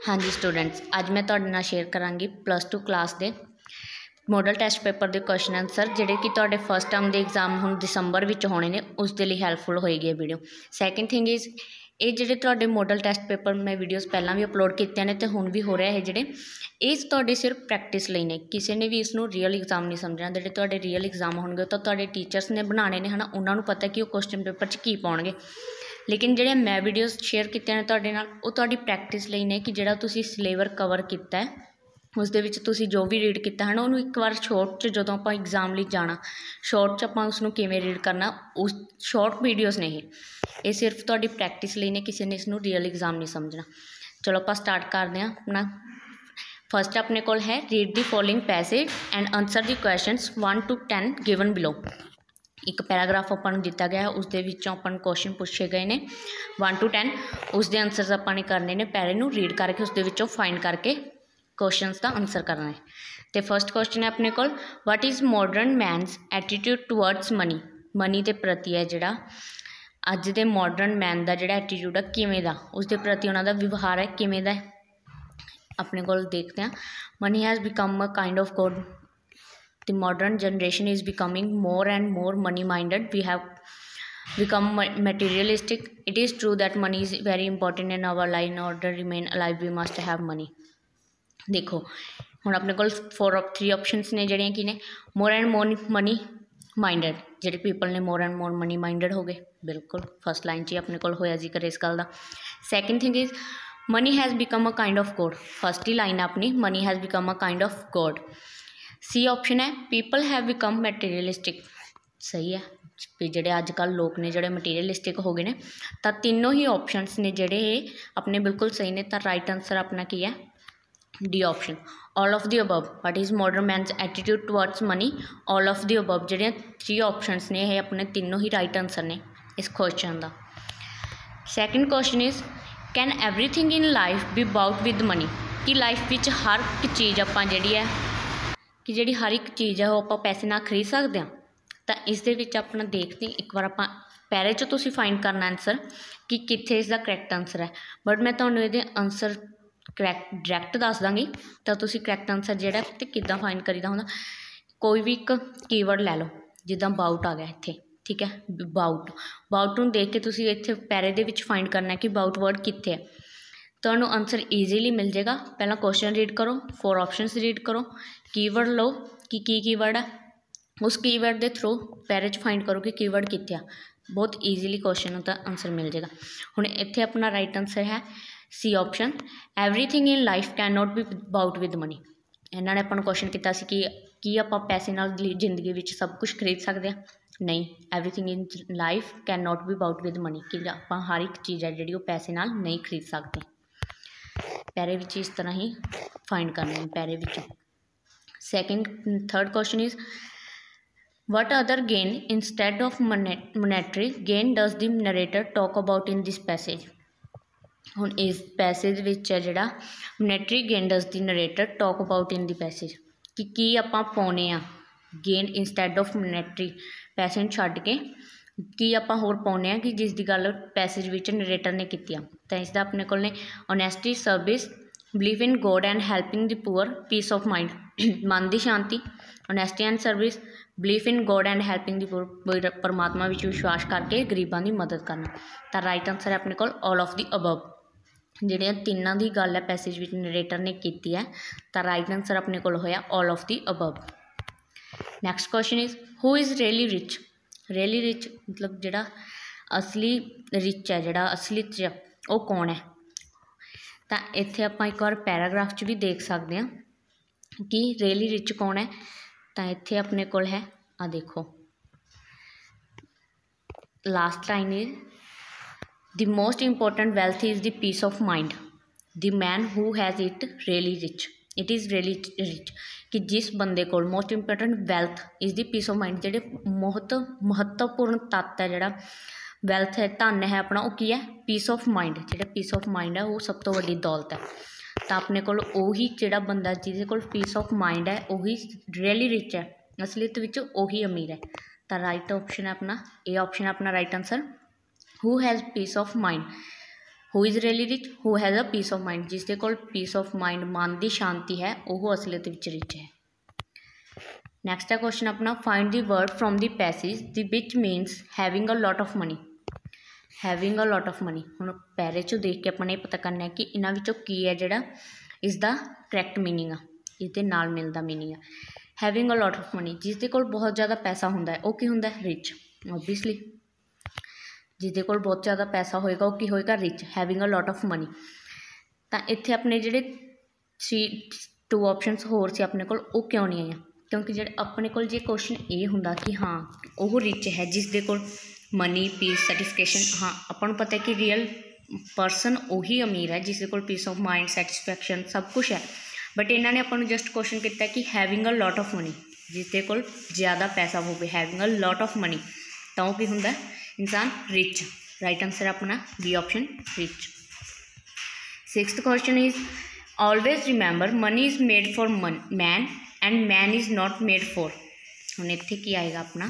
हाँ जी स्टूडेंट्स, अज मैं तुहाडे नाल शेयर करांगी +2 क्लास के मॉडल टैसट पेपर के क्वेश्चन आंसर जिहड़े कि तुहाडे फस्ट टर्म के एग्जाम हुण दिसंबर विच होने ने, उस दे लई हैल्पफुल होएगी वीडियो। सैकेंड थिंग इज़ ये जिहड़े तुहाडे मॉडल टैसट पेपर मैं वीडियोज़ पहलां भी अपलोड कीते ने ते हुण भी हो रहा है जिहड़े इस तुहाडे सिर्फ प्रैक्टिस लई ने, किसी ने भी इसनूं रियल एग्जाम नहीं समझना। जिहड़े तुहाडे रियल एग्जाम होणगे तो तुहाडे टीचर्स ने बनाने ने, है ना, उन्हां नूं पता कि वो क्वेश्चन पेपर च की पाउणगे। लेकिन जिहड़े मैं वीडियोज़ शेयर कीते ने तुहाडे नाल वो तुहाडी प्रैक्टिस लई ने कि जिहड़ा तुसीं सिलेबर कवर कीता है उस दे विच तुसीं जो भी रीड किया है ना उन्होंने एक बार शॉर्ट च जदों आपां एग्जाम लई जाना शॉर्ट च आपां उसनूं किवें रीड करना, उस शॉर्ट वीडियोज़ नहीं ये सिर्फ तुहाडी प्रैक्टिस लई ने, किसी ने इसनूं रियल एग्जाम नहीं समझना। चलो आपां स्टार्ट करते हैं अपना। फस्ट अपने कोल है read the following passage and answer the questions 1 to 10 given below. एक पैराग्राफ अपन दिता गया है उस दे विचों अपन क्वेश्चन पूछे गए ने 1 to 10, उसके आंसरस अपन करने ने, पैरे नूं रीड करके उस दे विचों फाइंड करके क्वेश्चनस का आंसर करना है। तो फस्ट क्वेश्चन है अपने कोल, what is modern man's attitude towards money. Money के प्रति है जिहड़ा अज दे मॉडर्न मैन का जिहड़ा एटीट्यूड है किवें दा, उस दे प्रति उन्हां दा व्यवहार है किवें दा है। अपने कोल देखते हैं, money has become a kind of God. The modern generation is becoming more and more money minded. We have become materialistic. It is true that money is very important in our life. In order to remain alive we must have money. देखो हुण अपने कोल 3 options ने जिहड़ियां कि ने more and more money minded, जिहड़े people ने more and more money minded हो गए, बिल्कुल फस्ट लाइन 'च ही अपने कोल होया जिक्र इस गल दा। Second thing is money has become a kind of god. First ही लाइन है अपनी, money has become a kind of god. C option है पीपल हैव बिकम मटीरियलिस्टिक। सही है भी जोड़े अजकल लोग ने जोड़े मटीरियलिस्टिक हो गए ने, तो तीनों ही ऑप्शनस ने जोड़े अपने बिल्कुल सही ने। तो राइट आंसर अपना की है D option, all of the above. What is modern man's attitude towards money, all of the above. जोड़ियाँ 3 ऑप्शनस ने ये अपने तीनों ही राइट आंसर ने इस क्वेश्चन का। Second question is can everything in life be bought with money. कि life में हर एक चीज़ आपां जिहड़ी है कि जी हर एक चीज़ है वो आप पैसे ना खरीद सकते हैं। तो इस दे विच अपना देखते एक बार आप पैरे चो तुसीं फाइंड करना आंसर कि कित्थे इसका करैक्ट आंसर है। बट मैं तुहानूं इहदे आंसर करैक्ट डायरैक्ट दस दांगी, तो तुसीं करैक्ट आंसर जिहड़ा ते किद्दां फाइंड करीदा हुंदा। कोई भी एक कीवर्ड लै लो, जिद्दां बाउट आ गया इत्थे, ठीक है, बाउट। बाउट नूं देख के तुसीं इत्थे पैरे दे विच फाइंड करना है कि बाउट वर्ड कित्थे है, तो आंसर ईजीली मिल जाएगा। पहला क्वेश्चन रीड करो, 4 ऑप्शनस रीड करो, कीवर्ड लो कि कीवर्ड है, उस कीवर्ड के थ्रू पैरे च फाइंड करो कि कीवर्ड कित्थे आ, बहुत ईजीली क्वेश्चन का आंसर मिल जाएगा। हुण इत्थे अपना राइट आंसर है C option, everything in life can not be bought with money. इन्होंने अपन क्वेश्चन किया कि आप पैसे नाल जिंदगी में सब कुछ खरीद सकते हैं, नहीं। Everything in life can not be bought with money, कि आप हर एक चीज़ है जी पैसे नाल नहीं खरीद सकते। पैरे विच इस तरह ही फाइंड करना है पैरे विच। Third question is what other gain instead of monetary gain does the narrator talk about in this passage. हुण इस पैसेज विच है जिहड़ा monetary gain does the narrator talk about in the passage कि आपां पाउने आ गेन इंस्टेड ऑफ मोनेटरी, पैसे नूं छड्ड के कि आपां होर पाउने आ कि जिस दी गल पैसेज विच नरेटर ने कीती। तो इसदा अपने कोल ने honesty, service, believe in God and helping the poor, peace of mind. मन की शांति, honesty and service, believe in God and helping the poor, परमात्मा विच विश्वास करके गरीबां की मदद करना। तो राइट आंसर है अपने कोल ऑल ऑफ द अबव। जिहड़ियां तिन्नां दी गल है पैसेज विच नरेटर ने कीती है, तो राइट आंसर अपने कोल होया all of the above. Next question is who is really rich. Really rich मतलब जिहड़ा असली रिच है, जिहड़ा असली च वो कौन है। तो इत्थे आपां एक बार पैराग्राफ च भी देख सकते हैं कि रियली रिच कौन है। तो इत्थे अपने कोल है आ देखो last line is the most important wealth is the peace of mind, the man who has it really rich, it is really rich. कि जिस बंदे को most important wealth is the peace of mind, जोड़े महत्वपूर्ण तत्त है जोड़ा wealth है, धन है अपना, वो की है पीस ऑफ माइंड। जो पीस ऑफ माइंड है वो सब तो वड्डी दौलत है। तो अपने को उही जोड़ा बंदा जिसके कोल पीस ऑफ माइंड है वही रियली रिच है, असलियत विच उही अमीर है। तो राइट ऑप्शन है अपना ए ऑप्शन है अपना right answer, who has peace of mind. Who is really rich, who has a peace of mind, जिसके कोल पीस ऑफ माइंड मन की शांति है वह असलियत विच रिच है। नैक्सट है क्वेश्चन अपना, find the word from the passage the which मीनस having a lot of money. Having a lot of money, हुण पैरे चों देख के अपने पता करना है कि इन्हां विचों की है जिहड़ा इसका करैक्ट मीनिंग आ, इसदे नाल मिलदा मीनिंग आ। Having a lot of money, जिसदे कोल बहुत ज़्यादा पैसा हुंदा है वह की हुंदा है, रिच। ओबीयसली जिसदे कोल बहुत ज़्यादा पैसा होएगा वह की होएगा, rich. Having a lot of money. तो इत्थे अपने जिहड़े 2 ऑप्शनस होर सी अपने कोल वो क्यों नहीं आए, क्योंकि जो अपने कोल जे क्वेश्चन ये हुंदा कि हाँ वह रिच है जिसदे कोल मनी पीस सैटिस्फैक्शन, हाँ अपन पता है कि रियल परसन वही अमीर है जिसदे कोल पीस ऑफ माइंड सैटिस्फैक्शन सब कुछ है, बट इन्होंने अपन जस्ट क्वेश्चन किया कि having a lot of money, जिसदे कोल ज़्यादा पैसा हो, having a lot of money, तो की हुंदा इंसान रिच। राइट आंसर अपना B option, rich. 6th question is always remember money is made for man and man is not made for. हुण इत्थे की आएगा अपना,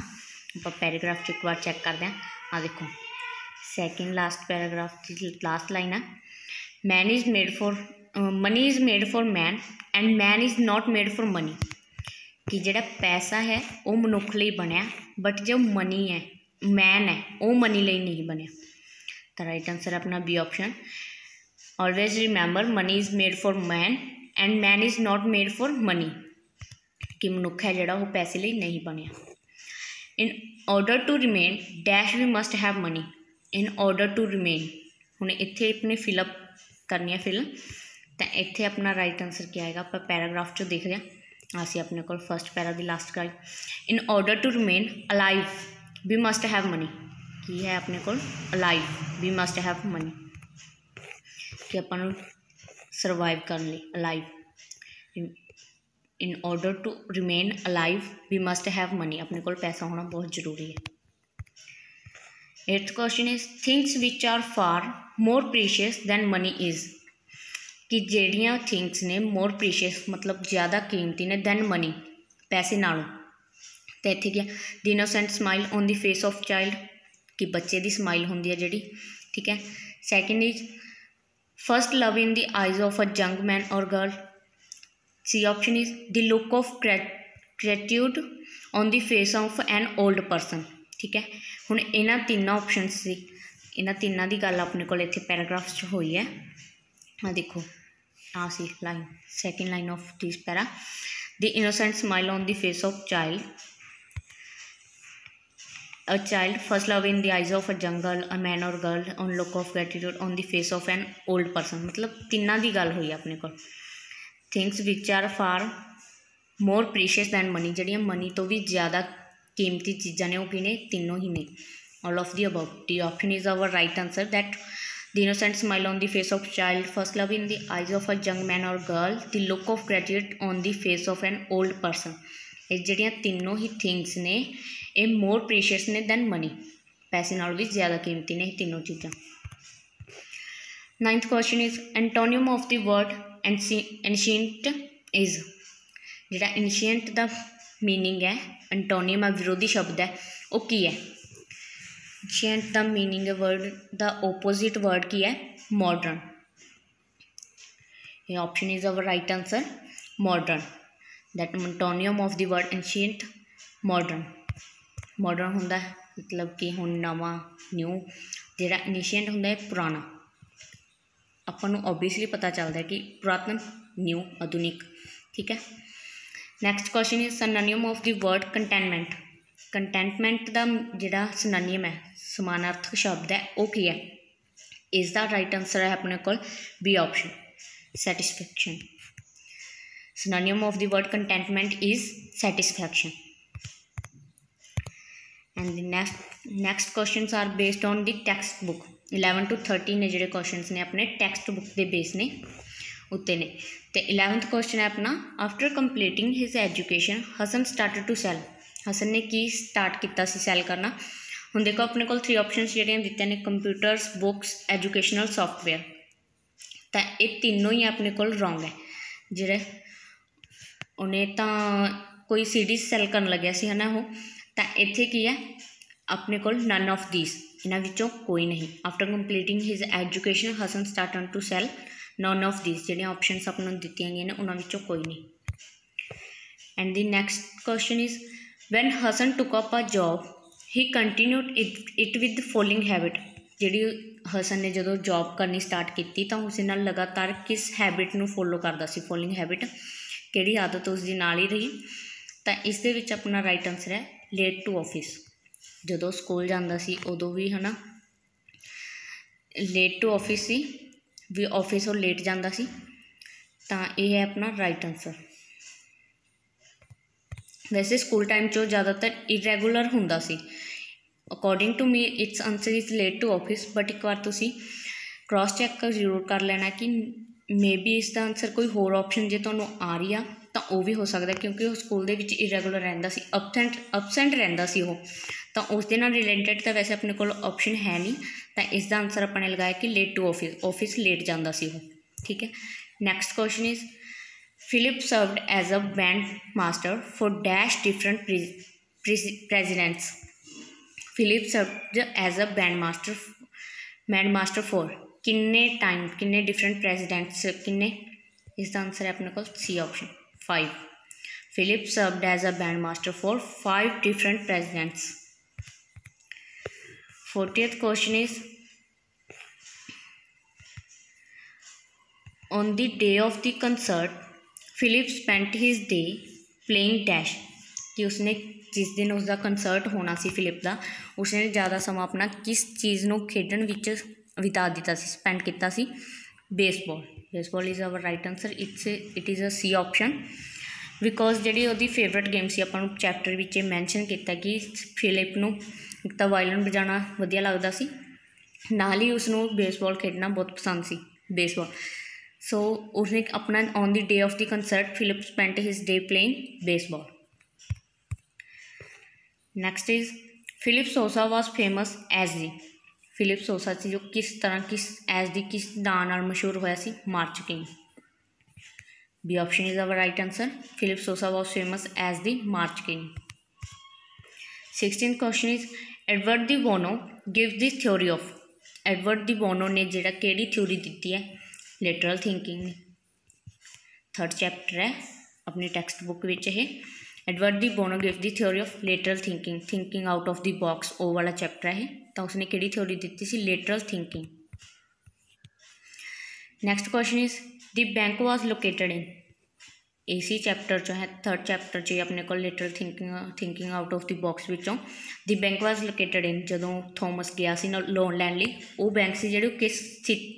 आप पैराग्राफ च एक बार चैक करते हैं। आ देखो सैकेंड लास्ट पैराग्राफ की लास्ट लाइन है, man is made for money is made for man and man is not made for money, कि जिहड़ा पैसा है वो मनुख लई बनिया, बट जो मनी है मैन है वो मनी लई नहीं बनिया। तो राइट आंसर अपना B option, always remember money is made for man and man is not made for money, कि मनुख है जिहड़ा वो पैसे लिए नहीं बनिया। In order to remain dash we must have money, in order to remain, हुण इत्थे अपने फिलअप करनी है फिल, तो इत्थे अपना राइट आंसर क्या आएगा, आप पैराग्राफ चो देखते हैं। असी अपने को फर्स्ट पैरा की लास्ट का, in order to remain alive we must have money, की है अपने को alive we must have money, कि अपन सर्वाइव करने लिए alive, in order to remain alive we must have money, अपने को पैसा होना बहुत जरूरी है। 8th question is things which are far more precious than money is, कि ਜਿਹੜੀਆਂ थिंग्स ने मोर प्रीशियस मतलब ज़्यादा कीमती ने दैन मनी पैसे नालों। तो इत्थे क्या the innocent smile on the face of child, कि बच्चे की स्माइल होंदी है जिहड़ी, ठीक है। Second is first love in the eyes of a young man और girl. C option is the look of gratitude on the face of an old person, ठीक है। हुण इन्हां तीनों ऑप्शन से इन्हां तीनों की गल अपने को इत्थे पैराग्राफ च हुई है। हाँ देखो आ सी line, second line of this para, the innocent smile on the face of child, a child, first love in the eyes of a young girl, a man और girl, on look of gratitude on the face of an old person, मतलब तिना की गल हुई अपने को। Things which are far more precious than money, जिहड़ियां money तो भी ज़्यादा कीमती चीज़ां ने, वो की ने तीनों ही ने, all of the above. D option is our right answer, that the innocent smile on the face of child, first love in the eyes of a young man or girl, the look of gratitude on the face of an old person। ये ਜਿਹੜੀਆਂ तीनों ही things ने ये मोर precious ने then money, पैसे नालों भी ज़्यादा कीमती ने तीनों चीज़ां। 9th question is antonym of the word ancient is, जिहड़ा एंशिएंट दा मीनिंग है, एंटोनियम है विरोधी शब्द है, वो की है। एंशिएंट दा मीनिंग है वर्ड दा ओपोजिट वर्ड की है, मॉडर्न। ये option is our right answer, modern, that antonym of the word ancient modern. Modern हुंदा है मतलब कि हुण नवा न्यू, जिहड़ा एंशिएंट हुंदा है पुराना। अपन नूं ओबीयसली पता चलता है कि पुरातन न्यू आधुनिक, ठीक है। Next question is synonym of the word containment. Contentment का जिहड़ा सिनोनिम है समानार्थक शब्द है वो की है, इसका राइट आंसर है अपने को B option, satisfaction. Synonym of the word contentment is satisfaction. And the next questions are based on the textbook. 11 to 13 ने जिहड़े क्वेश्चंस ने अपने टैक्सट बुक के बेस ने उत्ते ने। तो 11th क्वेश्चन है अपना, after completing his education Hasan started to sell. Hasan ने की स्टार्ट किया सैल करना। हुण देखो अपने को 3 ऑप्शन जिहड़ियां दित्तियां ने, कंप्यूटर्स, बुक्स, एजुकेशनल सॉफ्टवेयर। तो ये तीनों ही अपने को रॉन्ग है। जिहड़े उन्हें तो कोई सीडीज सैल करन लग्या सी है ना वो, तो इत्थे की है अपने को नन ऑफ दीस, इन्हां विचों कोई नहीं। After completing his education Hasan started to sell none of this, जिहड़ियां ऑप्शनस आपां नूं दित्तियां गईयां ने उन्हां विचों कोई नहीं। And the next question is when Hasan took up a job he continued it with following habit, जिहड़ी हसन ने जदों जॉब करनी स्टार्ट की तो उस नाल लगातार किस हैबिट नूं फॉलो करदा सी, फॉलोइंग हैबिट किहड़ी आदत उसदी नाल ही रही। तो इस दे विच अपना राइट आंसर है लेट टू ऑफिस। जदों स्कूल जांदा सी उदों भी है ना लेट टू ऑफिस सी, भी ऑफिस और लेट जांदा सी, तो यह है अपना राइट आंसर। वैसे स्कूल टाइम चो ज़्यादातर इरैगूलर हुंदा सी, according to me it's answer is late to office, but एक बार तुसी क्रॉस चैक जरूर कर लेना कि मे बी इसका आंसर कोई होर ऑप्शन जे तुहानूं आ रही आ तो वह भी हो सकता, क्योंकि वो स्कूल दे विच इरैगूलर रहिंदा सी, अबसेंट रहिंदा सी वो, तो उस दे नाल रिलेटेड तो वैसे अपने कोल ऑप्शन है नहीं, तो इसका आंसर अपने लगाया कि लेट टू ऑफिस लेट जांदा सी वो। ठीक है। Next question is Philip served as a band master for dash different presidents. Philip served as a band master for किन्ने टाइम, किन्ने डिफरेंट प्रेजिडेंट्स, किन्ने, इसका आंसर है अपने को C option 5। Philip served as a band master for 5 different presidents. 40th question is on the day of the concert Philip spent his day playing dash, कि उसने जिस दिन उसका कंसर्ट होना सी फिलिप का, उसने ज़्यादा समा अपना किस चीज़ नूं खेडण विच बिता दिता सी, स्पेंड किया सी, baseball. Baseball is our right answer, it is a C option, because जी वो फेवरेट गेम से अपन चैप्टर में मैंशन किया कि फिलिप नूं एक तो वायलिन बजाना वधिया लगता सी, नाल ही उसनूं बेसबॉल खेडना बहुत पसंद सी, बेसबॉल। सो उसने अपना on the day of the concert Philip spent his day playing baseball. Next is Philip Sosa was famous as the, Philip Sosa से जो किस तरह किस नाम नाल मशहूर होया सी, march king. B option is our right answer, Philip Sosa was famous as the march king. 16th question is Edward de Bono give the theory of, Edward de Bono ने जिहड़ा केड़ी थ्योरी दी है, लिटरल थिंकिंग। 3rd चैप्टर है अपनी text book विच है, Edward de Bono give the theory of literal thinking, thinking out of the box, वो वाला चैप्टर है, तो उसने केड़ी थ्योरी दी सी, literal thinking. Next question is the bank was located in, इसी चैप्टर चो है 3rd चैप्टर च अपने को literal thinking out of the box विचों the bank was located in, जदों थॉमस गया सी लोन लैण लई, वो बैंक सी जिहड़ी किस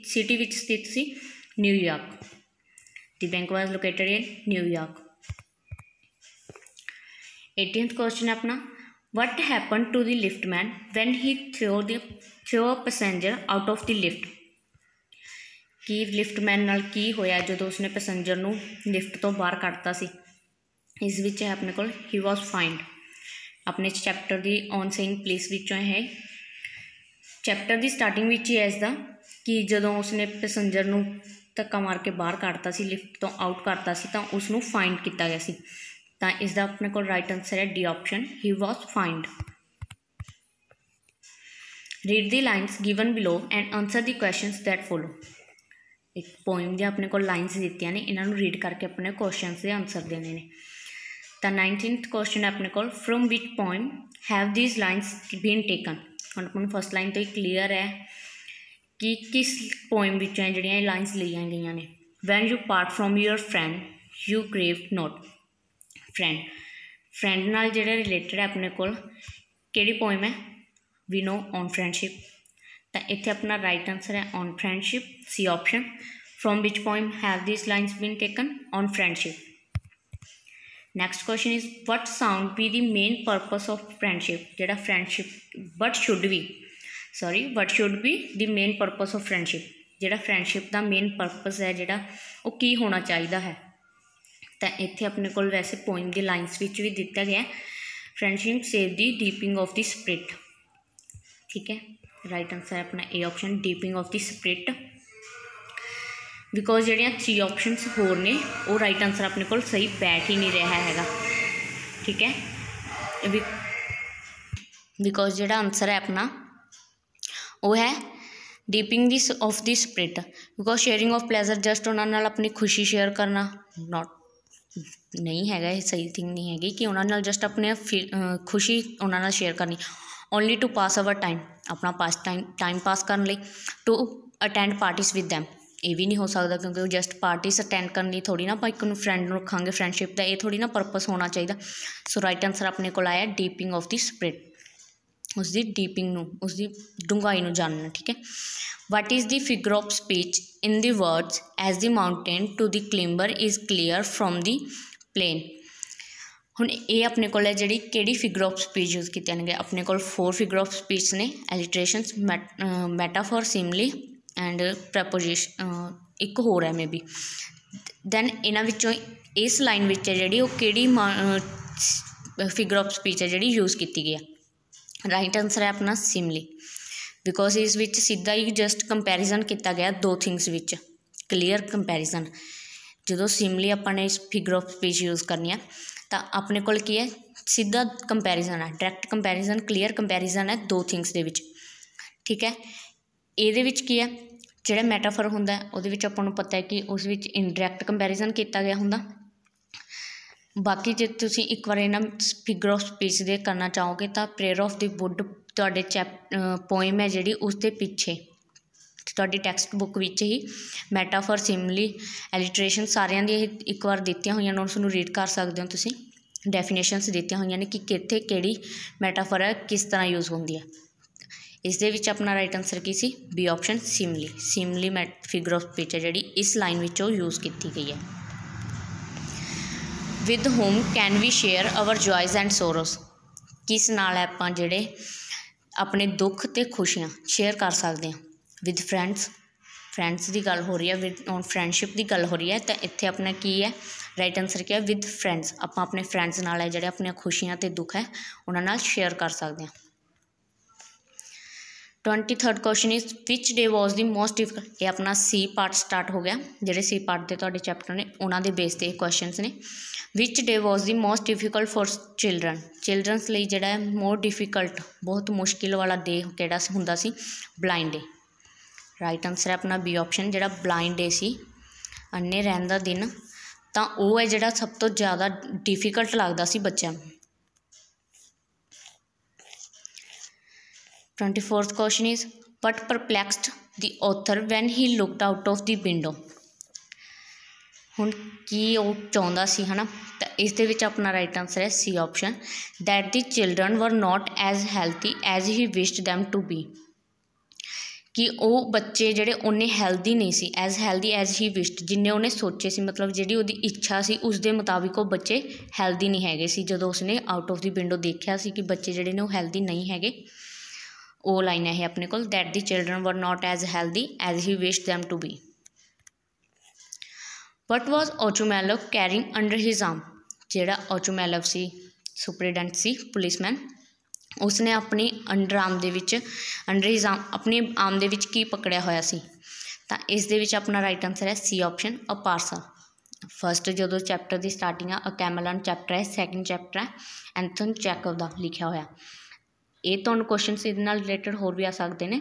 सिटी विच स्थित सी, New York. The bank was located in New York. 18th question अपना what happen to the liftman when he throw a passenger out of the lift, कि लिफ्टमैन नाल की होया जो उसने पैसेंजर नूं लिफ्ट तो बाहर कढ़ता सी। इस विच है अपने कोल ही वॉज फाइंड, अपने chapter the on saying place विचों है, चैप्टर दी स्टार्टिंग विच ही है इसदा, कि जदों उसने पैसेंजर नूं धक्का मार के बाहर कढ़ता सी, लिफ्ट तो आउट करता सी, तो उसनूं फाइंड किया गया सी, तो इसका अपने को राइट आंसर है D option, he was find. Read the lines given below and answer the questions that follow, एक पोइम दी अपने को लाइन्स दित्तियां ने, इन्हां नूं रीड करके अपने क्वेश्चंस के आंसर देने ने। तो 19th क्वेश्चन है अपने को from which poem have these lines been taken, हम अपनी फर्स्ट लाइन तो ही क्लीयर है कि किस पोइम विचों है जिहड़ियां लाइन्स लिया गई ने। When you part from your friend you crave not, friend नाल जिहड़ा रिलेटेड है अपने कोल किहड़ी पोइम है, वी नो ऑन फ्रेंडशिप, तो इत्थे अपना राइट आंसर है on friendship, C option. From which poem have this lines been taken, on friendship. Next question is what should be the main purpose of friendship, जिहड़ा friendship what should be the main purpose of friendship, जिहड़ा friendship का main purpose है जिहड़ा वो की होना चाहिए है, तो इत्थे अपने कोल वैसे पोइम की लाइन्स विच भी दिता गया friendship save the deepening of the spirit. ठीक है, राइट आंसर है अपना A option, deepening of the spirit, because जिहड़ियां 3 ऑप्शनस होर ने वो राइट आंसर अपने कोल सही बैठ ही नहीं रहा हैगा। ठीक है, बिकॉज जिहड़ा आंसर है अपना वो है deepening this of the spirit, because sharing of pleasure just उन्होंने नाल अपनी खुशी शेयर करना नॉट नहीं हैगा, ये सही थिंग नहीं हैगी कि उन्होंने नाल जस्ट अपने खुशी उन्होंने नाल शेयर करनी। Only to pass our time, अपना पास टाइम पास करने लिए। To attend parties with them, ये भी नहीं हो सकता क्योंकि जस्ट पार्टीज अटेंड करने लिए थोड़ी ना आप एक फ्रेंड रखांगे, फ्रेंडशिप का ये थोड़ी ना परपस होना चाहिए। सो राइट आंसर अपने को आया डीपिंग ऑफ द स्पिरिट, उसकी डीपिंग नूं, उसकी डूंघाई नूं जानना। ठीक है। What is the figure of speech in the words as the mountain to the climber is clear from the plain. हुण ये अपने को जी कि फिगर ऑफ स्पीच यूज़ की गए, अपने को 4 फिगर ऑफ स्पीच ने, एलिट्रेशंस, मैटाफोर, सिमली एंड प्रपोजिशन, एक होर है मे बी। दैन इन्हां विचों इस लाइन विच है जी कि फिगर ऑफ स्पीच है जी यूज़ की गई है। राइट आंसर है अपना सिमली, बिकॉज इस विच सीधा ही जस्ट कंपैरिजन किया गया 2 थिंग्स विच, क्लीयर कंपैरिजन। जो सिमली अपने इस फिगर ऑफ स्पीच यूज़ करनी है तो अपने को की है सीधा कंपैरिजन है, डायरैक्ट कंपैरिजन, क्लीयर कंपैरिजन है 2 थिंग्स दे विच। ठीक है। ये विच की है जो मैटाफर होंदा है उहदे विच आपां नूं पता है कि उस विच इनडायरैक्ट कंपैरिजन किया गया हुंदा। बाकी जो तुसीं एक बार इन्हां फिगर ऑफ स्पीच दे करना चाहोगे तो प्रेयर ऑफ द वुड तुहाडे पोएम है जिहड़ी उसके पीछे तुहाडी टैक्सट बुक विच ही मैटाफर, सिमली, एलिट्रेशन सारियां दी एक बार दित्तियां होईयां ने, उसनूं रीड कर सकते हो तुसीं। डेफिनेशनस दित्तियां होईयां ने कि कित्थे किहड़ी मैटाफर है किस तरह यूज़ होंदी है। इस दे विच अपना राइट आंसर की C B option simile. Simile figure of speech है जिहड़ी इस लाइन विचों यूज़ की गई है। With whom can we share our joys and sorrows, किस नाल आपां जिहड़े अपने दुख ते खुशियां शेयर कर सकते हैं। विद फ्रेंड्स, फ्रेंड्स की गल हो रही है, विद फ्रेंडशिप की गल हो रही है तो इत्थे अपना की है राइट आंसर क्या है विद फ्रेंड्स। आपां अपने फ्रेंड्स नाल है जिहड़े अपनी खुशियां ते दुख है उन्हां नाल शेयर कर सकते हैं। 23rd question is which day was the most difficult. ये अपना सी पार्ट स्टार्ट हो गया, जिहड़े सी पार्ट के तुहाडे चैप्टर ने उन्हां दे बेस ते क्वेश्चनस ने। Which day was the most difficult for children, children's लई जिहड़ा है मोर डिफिकल्ट बहुत मुश्किल वाला डे किहड़ा हुंदा सी, ब्लाइंड डे। राइट आंसर है अपना बी ऑप्शन, जिहड़ा ब्लाइंड डे सी, अन्ने रहन दा दिन, तां ओह है जिहड़ा सब तो ज़्यादा डिफिकल्ट लगदा सी बच्चों नूं। 24th question is what perplexed the author when he looked out of the window. हुण की वो चाहुंदा सी है ना, तो इस दे विच अपना राइट आंसर है C option, that the children were not as healthy as he wished them to be. कि वो बच्चे जिहड़े उन्ने हैल्दी नहीं सी, as healthy as he wished, जिन्ने उन्हें सोचे सी, मतलब जिहड़ी उहदी इच्छा सी उस दे मुताबिक वो बच्चे हैल्दी नहीं हैगे सी। जदों उसने आउट ऑफ द विंडो देखिया सी कि बच्चे जिहड़े ने वो हैल्दी नहीं हैगे, वो लाइन है अपने को, that the children were not as healthy as he wished them to be. What was Ochumelov carrying under his arm, जिहड़ा ओचुमेलो सी सुपरिटेंडेंट सी पुलिसमैन, उसने अपनी अंडर आर्म दे विच, अंडर हिज आर्म, अपनी आर्म दे विच की पकड़िया होया सी। तां इस दे विच अपना राइट आंसर है C option, a parcel. First जो चैप्टर की स्टार्टिंग है, अ कैमलन चैप्टर है, सैकेंड चैप्टर है एंथन चैकव का लिखा होया। ये तुहानूं क्वेश्चन इहदे नाल रिलेटेड होर भी आ सकते हैं।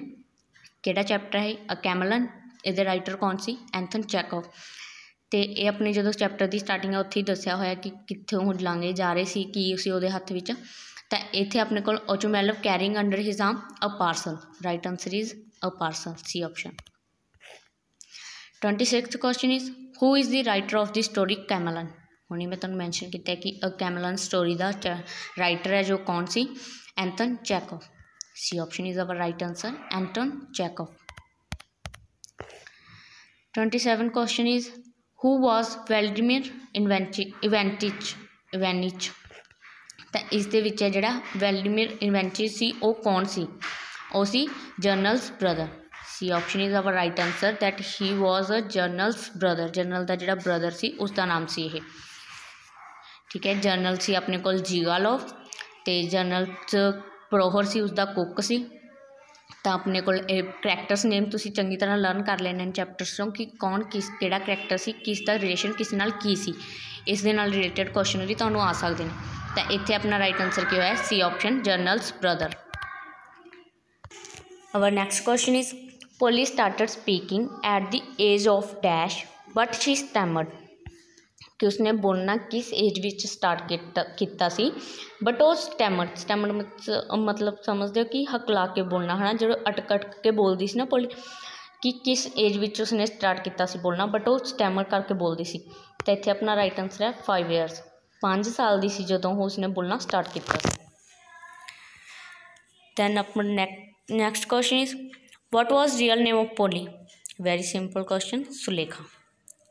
किहड़ा चैप्टर है अ कैमलन, इहदे राइटर कौन सी, एंथन चैकव। तो ये अपने जो चैप्टर की स्टार्टिंग है उत्थे ही दस्सिया होया कि कित्थों लांघे जा रहे सी, की सी उहदे हत्थ विच। तो इत्थे अपने को Ochumelov carrying under his arm a parcel, right answer is a parcel, C option. 26th question is who is the writer of the story chameleon. हुणे मैं तुहानूं मैंशन किया कि अ कैमलन स्टोरी का राइटर है जो कौन सी, Anton Chekhov, C option is our right answer, Anton Chekhov. 27 question is who was Vladimir Ivanich. तो इस दे विच है जिहड़ा वेल्डिमिर इवेनिच सी वो कौन सी, वो सी general's brother, C option is our right answer, that he was a general's brother, general का जिहड़ा ब्रदर सी उसका नाम सी ये। ठीक है। जनरल सी अपने को जीगालोव, तो जनरल प्रोहर सी उसका कुक सी। तो अपने को करैक्टर्स नेम तुसीं चंगी तरह लर्न कर लेने इन चैप्टर्स चों कि कौन किस किहड़ा करैक्टर सी, किसका रिलेशन किस नाल की सी, इस दे नाल रिलेटेड क्वेश्चन भी तुहानूं आ सकते हैं। तो इत्थे अपना राइट आंसर क्या है, C option, general's brother. Our next question is Polly started speaking at the age of dash but she stammered कि उसने बोलना किस एज विच स्टार्ट किया सी बट वो स्टैमर मतलब समझते हो कि हकला के बोलना है ना जो अटक के बोलती सी ना पोली कि किस एज विच उसने स्टार्ट किया सी बोलना बट वो स्टैमर करके बोलती सी तो इत्थे अपना राइट आंसर है 5 ईयर्स 5 साल की सी जदों उसने बोलना स्टार्ट किया सी। दैन अपना next question is what was real name of Polly. Very simple question Sulekha.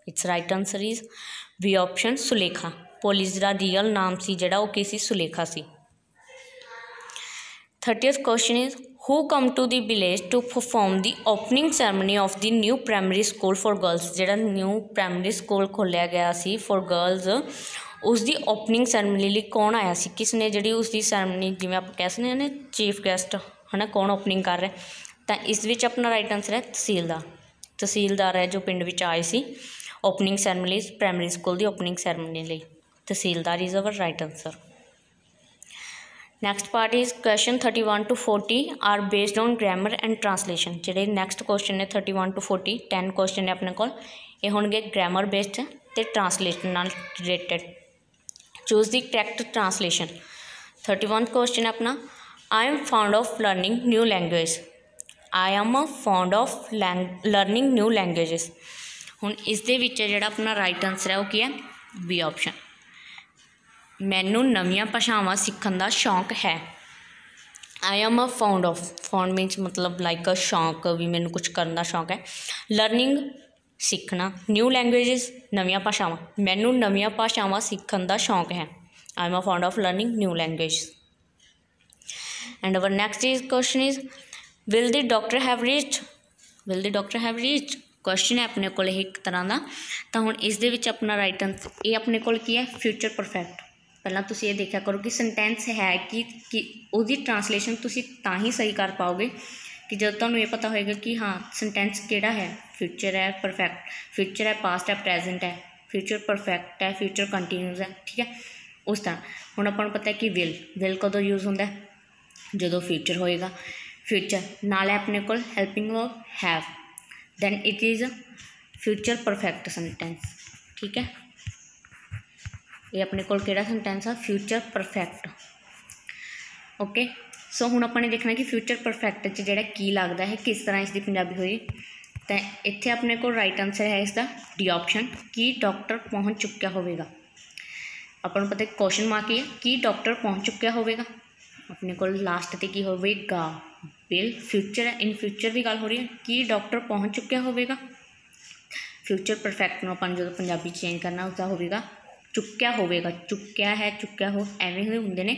It's right answer is B option Sulekha. Polly का रियल नाम सी जिहड़ा वो की सी सुलेखा सी। 30th question is who come to the village to perform the opening ceremony of the new primary school for girls. जिहड़ा new primary school खोलिया गया सी फॉर गर्ल्स उसकी ओपनिंग सैरेमनी लिए कौन आया सी किसने जी उसकी सैरेमनी जिवें आप कह सकते हैं चीफ गैसट है ना कौन ओपनिंग कर रहा है तो इस विच अपना राइट आंसर है तहसीलदार है जो पिंड विच आए सी ओपनिंग सैरेमनी प्राइमरी स्कूल की ओपनिंग सैरेमनी लिए tehsildar is our right answer. Next part is question 31 to 40 are based on grammar and translation. जोड़े नैक्सट क्वेश्चन ने 31 to 40 10 क्वेश्चन ने अपने को ये होंगे ग्रामर बेस्ड तो ट्रांसलेशन नाल related. Choose the correct translation. 31 question अपना I am fond of learning new language. I am fond of learning new languages. हुण इस दे विच जिहड़ा अपना राइट आंसर है वो की है बी ऑप्शन। मैनू नवीं भाषावां सीखण दा शौक है। आई एम फाउंड मीनस मतलब लाइक शौक भी मैनू कुछ करने का शौक है। लर्निंग सीखना न्यू लैंग्वेजेस नवीं भाषावां मैनू नवीं भाषावां सीखण दा शौक है। I am found of learning new language. And our next is question is will the doctor have reached. Question है अपने को एक तरह का तो हुण इस दे विच अपना राइट आंसर ये अपने को की है फ्यूचर परफेक्ट। पहला तुसीं ये देखा करो कि सेंटेंस है कि उसकी ट्रांसलेशन तुसीं तां ही सही कर पाओगे कि जब तुहानूं ये पता होएगा कि हाँ सेंटेंस किहड़ा है फ्यूचर है परफेक्ट फ्यूचर है पास्ट है प्रेजेंट है फ्यूचर परफेक्ट है फ्यूचर कंटीन्यूस है ठीक है। उस तरह हुण आपां नूं पता है कि विल कदों यूज़ हुंदा है जदों फ्यूचर होएगा फ्यूचर नाल है अपने को helping verb have then it is future perfect sentence ठीक है। ये अपने को केड़ा सेंटेंस है फ्यूचर परफेक्ट ओके। सो हुण अपने देखना कि फ्यूचर परफेक्ट च जिहड़ा की लगता है किस तरह इसकी पंजाबी होई तो इत्थे अपने को राइट आंसर है इसका डी ऑप्शन कि डॉक्टर पहुँच चुक्या होवेगा। अपन पता क्वेश्चन मार्क ही है कि डॉक्टर पहुँच चुक्या होवेगा अपने को लास्ट ते की होवेगा विल फ्यूचर है इन फ्यूचर भी गल हो रही है कि डॉक्टर पहुँच चुक्या होवेगा। फ्यूचर परफेक्ट में अपन जो पंजाबी चेंज करना उसका होवेगा चुक्या होवेगा चुक्या है चुक्या हो एवें होंदे ने।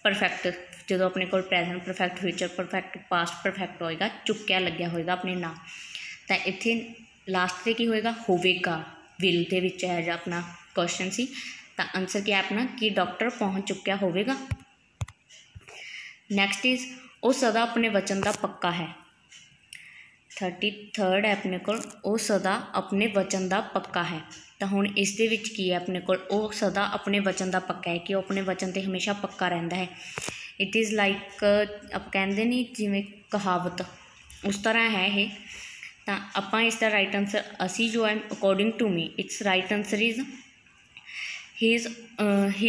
परफेक्ट जो अपने को present perfect future perfect past perfect होएगा चुक्या लग्या होएगा अपने नाम तो इत्थे लास्ट से की होएगा होवेगा विल दे विच है जो अपना क्वेश्चन सी तो आंसर क्या अपना कि डॉक्टर पहुँच चुक्या होवेगा। नैक्सट इज वो सदा अपने वचन का पक्का है। 33rd है अपने को वो सदा अपने वचन का पक्का है तो हुण इस दे विच की है अपने को वो सदा अपने वचन का पक्का है कि वो अपने वचन ते हमेशा पक्का रहिंदा है। इट इज़ लाइक आप कहते नहीं जिवें कहावत उस तरह है ये तो आपां इसका राइट आंसर असी जो है according to me it's right answer is he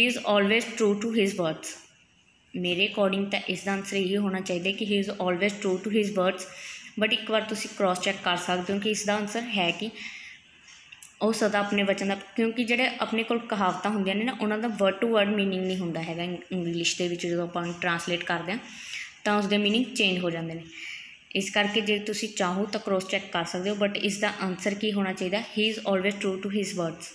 is always true to his words. मेरे अकॉर्डिंग तो इसका आंसर यही होना चाहिए कि he is always true to his words but एक बार तुसीं क्रॉस चैक कर सकते हो कि इसका आंसर है कि वो सदा अपने वचन का क्योंकि जोड़े अपने को कहावत होंगे ने ना उन्होंने वर्ड टू वर्ड मीनिंग नहीं होंदा है इंग्लिश के जो अपन ट्रांसलेट करते हैं तो उसके मीनिंग चेंज हो जाते हैं। इस करके जो तुसीं चाहो तो क्रॉस चैक कर सकते हो बट इसका आंसर की होना चाहिए he is always true to his words.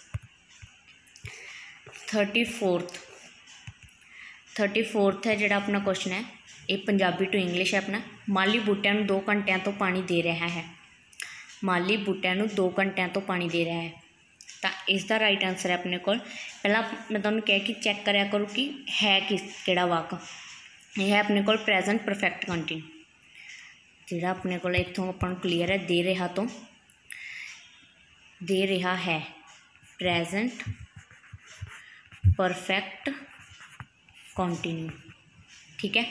34th है जोड़ा अपना क्वेश्चन है ये पंजाबी टू इंग्लिश है अपना माली बूटिਆਂ ਨੂੰ 2 घंटिਆਂ तो पानी दे रहा है। माली बूटिਆਂ ਨੂੰ 2 घंटिਆਂ तो पानी दे रहा है तो इसका राइट आंसर है अपने को पहला मैं तुहानूं कह कि चैक कराया करो कि है किहड़ा वाक यह है अपने को प्रेजेंट परफेक्ट कंटिन्यू जिहड़ा अपने को इत्थों अपन क्लीयर है दे रहा है प्रेजेंट परफेक्ट कंटिन्यू ठीक है।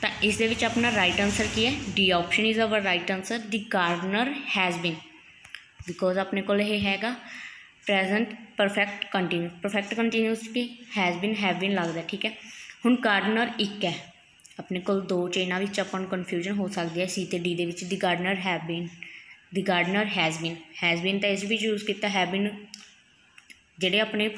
तो इस दे विच अपना राइट आंसर की है D option is our right answer. The gardener has been, because अपने को हैगा प्रेजेंट परफेक्ट कंटीन्यूस की हैज़ बीन हैव बीन लगता है। ठीक है, हुण गार्डनर एक है, अपने को दो चेना विच अपन कन्फ्यूजन हो सकती है सी ते डी दे विच। The gardener have been, the gardener has been तो इस भी यूज़ किया, हैव बीन जिहड़े अपने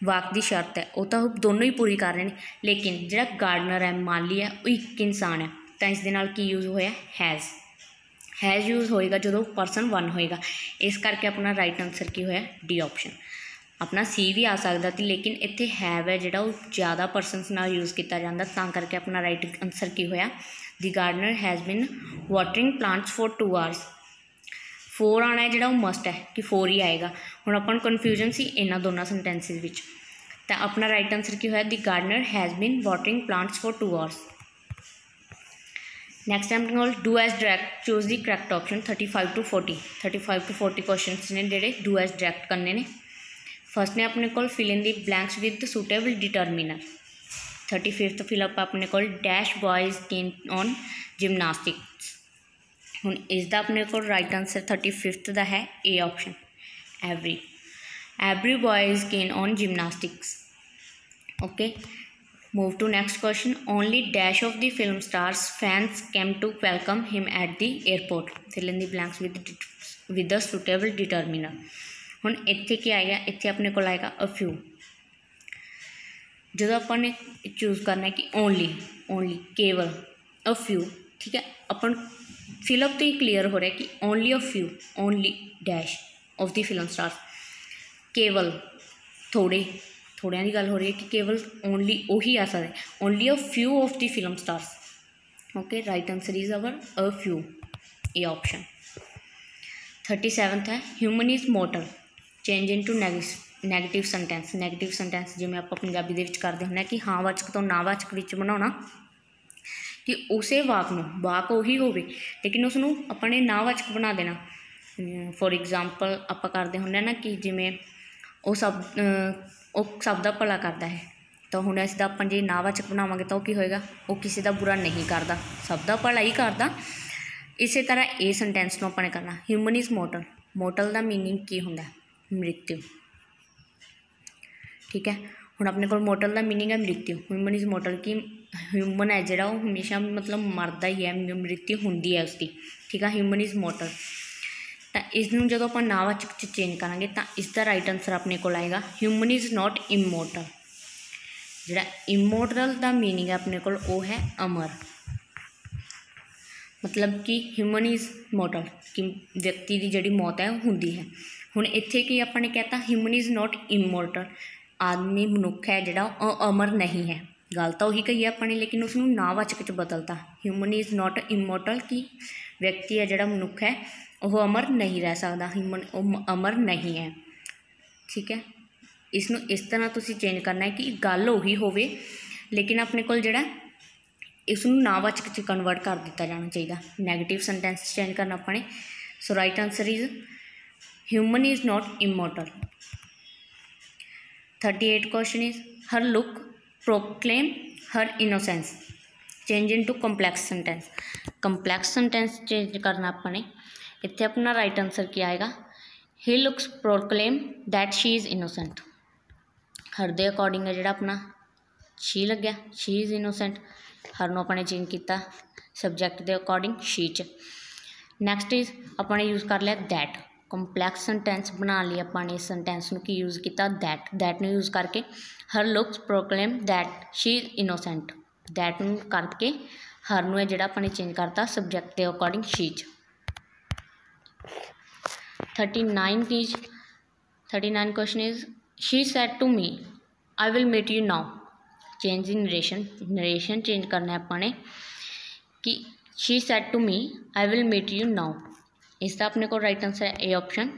वाक की शर्त है वो तो दोनों ही पूरी कर रहे हैं, लेकिन जिहड़ा गार्डनर है माली है वो एक इंसान है, तो इस दे नाल की यूज़ होया हैज़ यूज़ होएगा जो परसन वन होएगा, इस करके अपना राइट आंसर की होया डी ऑप्शन। अपना सी भी आ सकता थी, लेकिन इत्थे हैव है जिहड़ा वो ज़्यादा परसनस नाल यूज़ किया जाता, तां करके अपना राइट आंसर की होया the gardener has been watering plants for 2 hours. 4 आना है जिहड़ा वो मस्ट है कि 4 ही आएगा। हुण अपन कन्फ्यूजन सी इन्हां दोनों सेंटेंसिस विच, तो अपना राइट आंसर की होया the gardener has been watering plants for 2 hours. Next time कोल do as directed, choose the correct option. 35 to 40 question ने जिहड़े डू एज डायरैक्ट करने ने। फर्स्ट ने अपने को fill in the blanks with suitable determiner. 35th fill up अपने को dash boys keen on gymnastics. हुण इसका अपने को राइट आंसर 35th का है A option every boys keen on gymnastics. Okay, move to next question. Only dash of the film stars fans came to welcome him at the airport. Fill in the blanks with the suitable determiner. हुण इत्थे की आएगा, इत्थे अपने को आएगा a few. जो अपन ने चूज़ करना है कि ओनली केवल अ फ्यू। ठीक है, अपन फिलअप तो ही क्लीयर हो रहा है कि only a few, only dash of the film stars, केवल थोड़िया की गल हो रही है कि केवल ओनली वही आ सकते, only a few of the film stars. Okay, right answer is our a few, A option. 37th है human is mortal, change into negative sentence जिवें आपां पंजाबी दे विच करदे हुंदे कि हाँ वाचक तो नावाचक विच बनाउणा कि उसे वाक नूं, वाक उही होवे लेकिन उसनूं आपां ने नावाचक बना देना। फॉर एग्जाम्पल आपां करदे हुंदे ना कि जिवें वो सब दा भला करदा है, तो हुण इसदा आपां जे नावाचक बनावांगे तो की होएगा, वो किसी दा बुरा नहीं करदा, सब दा भला ही करदा। इस तरह ए सेंटेंस नूं आपां ने करना ह्यूमन इज मोर्टल दा मीनिंग की हुंदा, मृत्यु। ठीक है, हुण अपने को मोर्टल का मीनिंग है मृत्यु। ह्यूमन इज मोर्टल कि ह्यूमन है जिहड़ा वो हमेशा मतलब मरदा ही है, मृत्यु हुंदी है उसकी। ठीक है, ह्यूमन इज मोर्टल। तो इसनूं जदों आपां नावाचक च चेंज करांगे तो इसका राइट आंसर अपने को आएगा ह्यूमन इज नॉट इमोर्टल। जिहड़ा इमोर्टल का मीनिंग है अपने को वो है अमर, मतलब कि ह्यूमन इज मोर्टल कि व्यक्ति की जिहड़ी मौत है हुंदी है। हुण इत्थे की आपां ने कहता ह्यूमन इज नॉट इमोर्टल, आदमी मनुख है जिहड़ा अमर नहीं है। गल तो उही कही अपने, लेकिन उसनूं नावाचक च बदलता ह्यूमन इज नॉट इमोर्टल कि व्यक्ति है जिहड़ा मनुख है वह अमर नहीं रह सकता, ह्यूमन अमर नहीं है। ठीक है, इसनूं इस तरह तुसीं चेंज करना है कि गल उही होवे लेकिन अपने कोल जिहड़ा इसनूं नावाचक च कन्वर्ट कर दिता जाना चाहिए। नैगेटिव सेंटेंस चेंज करना अपने। So right answer is human is not immortal. 38 question is her look proclaim her innocence, change into complex sentence change करना अपने। इत्थे अपना राइट आंसर क्या आएगा, he looks proclaim that she is innocent. Her दे according है जिहड़ा अपना शी लग्या, शी इज़ इनोसेंट। हर नूं अपने चेंज किया सबजैक्ट के अकॉर्डिंग शी च। नैक्सट इज अपने यूज़ कर लिया दैट, कॉम्पलैक्स सेंटेंस बना लिया अपने इस सेंटेंस की यूज़ किया दैट नूं यूज़ करके। Her looks proclaim that she is innocent, that नूं करके हर नूं है जिहड़ा अपने चेंज करता सबजैक्ट के अकॉर्डिंग शी च। 39 question is she said to me I will meet you now, change in narration change करना है अपने कि she said to me I will meet you now. इसका अपने को राइट आंसर है A option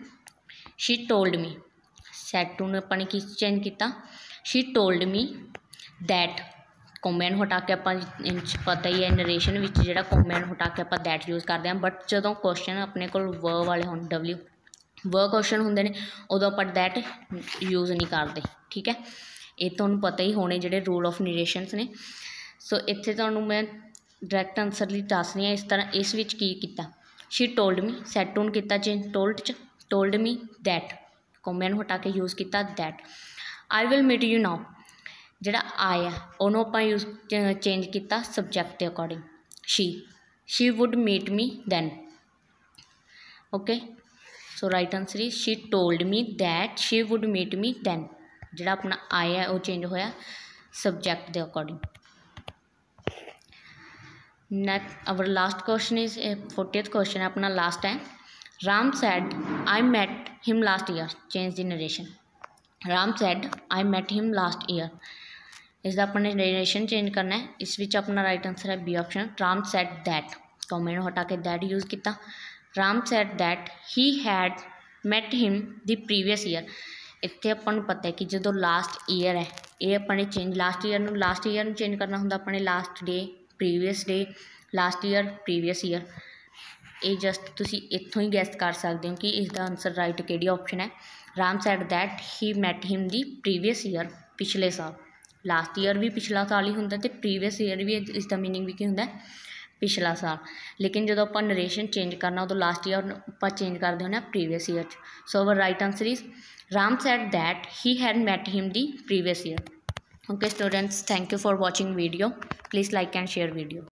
she told me. Said to ने अपने की चेंज किया, she told me that, comma नूं हटा के आप पता ही है नरेशन विच जिहड़ा कॉमे नूं हटा के आप दैट यूज़ करते हैं, बट जदों क्वेश्चन अपने को व वाले होण डबल्यू व क्वेश्चन होंदे ने उदों आप दैट यूज़ नहीं करते। ठीक है, ये तुहानूं पता ही होने जिहड़े रूल ऑफ नरेशनस ने। सो इत्थे तुहानूं मैं डायरैक्ट आंसर ਲਈ ਦੱਸ ਰਹੀ ਹਾਂ। इस तरह इस विच की कीता she told me said to कीता चेंज टोल्ड च टोल्ड मी दैट कॉमे नूं हटा के यूज़ किया that. I will meet you now जिहड़ा आई है उहनूं आपां यूज़ चेंज किया सबजैक्ट के according she would meet me then. Okay so right answer is she told me that she would meet me then. जिहड़ा अपना I है वो चेंज होया सबजैक्ट के according. Next our last question is 40th question है अपना last है। Ram said I met him last year change the narration. Ram said I met him last year इसका अपने नरेशन चेंज करना है। इस विच अपना राइट आंसर है B option Ram said that comma नूं हटा के दैट यूज़ किया। Ram said that he had met him the previous year. इत्थे आपां नूं पता है कि जो लास्ट ईयर है ये अपने चेंज लास्ट ईयर नूं चेंज करना हुंदा अपने last day previous day last year previous year. ये जस्ट तुसी इत्थों ही गैस कर सकते हो कि इसका आंसर राइट किहड़ी ऑप्शन है। Ram said that he met him the previous year पिछले साल। लास्ट ईयर भी पिछला साल ही हुंदा ते प्रीवियस ईयर भी इसका मीनिंग भी की हुंदा पिछला साल। लेकिन जो आप नरेशन चेंज करना उदों लास्ट ईयर आप चेंज करते होने previous year. So our right answer is Ram said that he had met him the previous year. Okay students thank you for watching video. Please like and share video.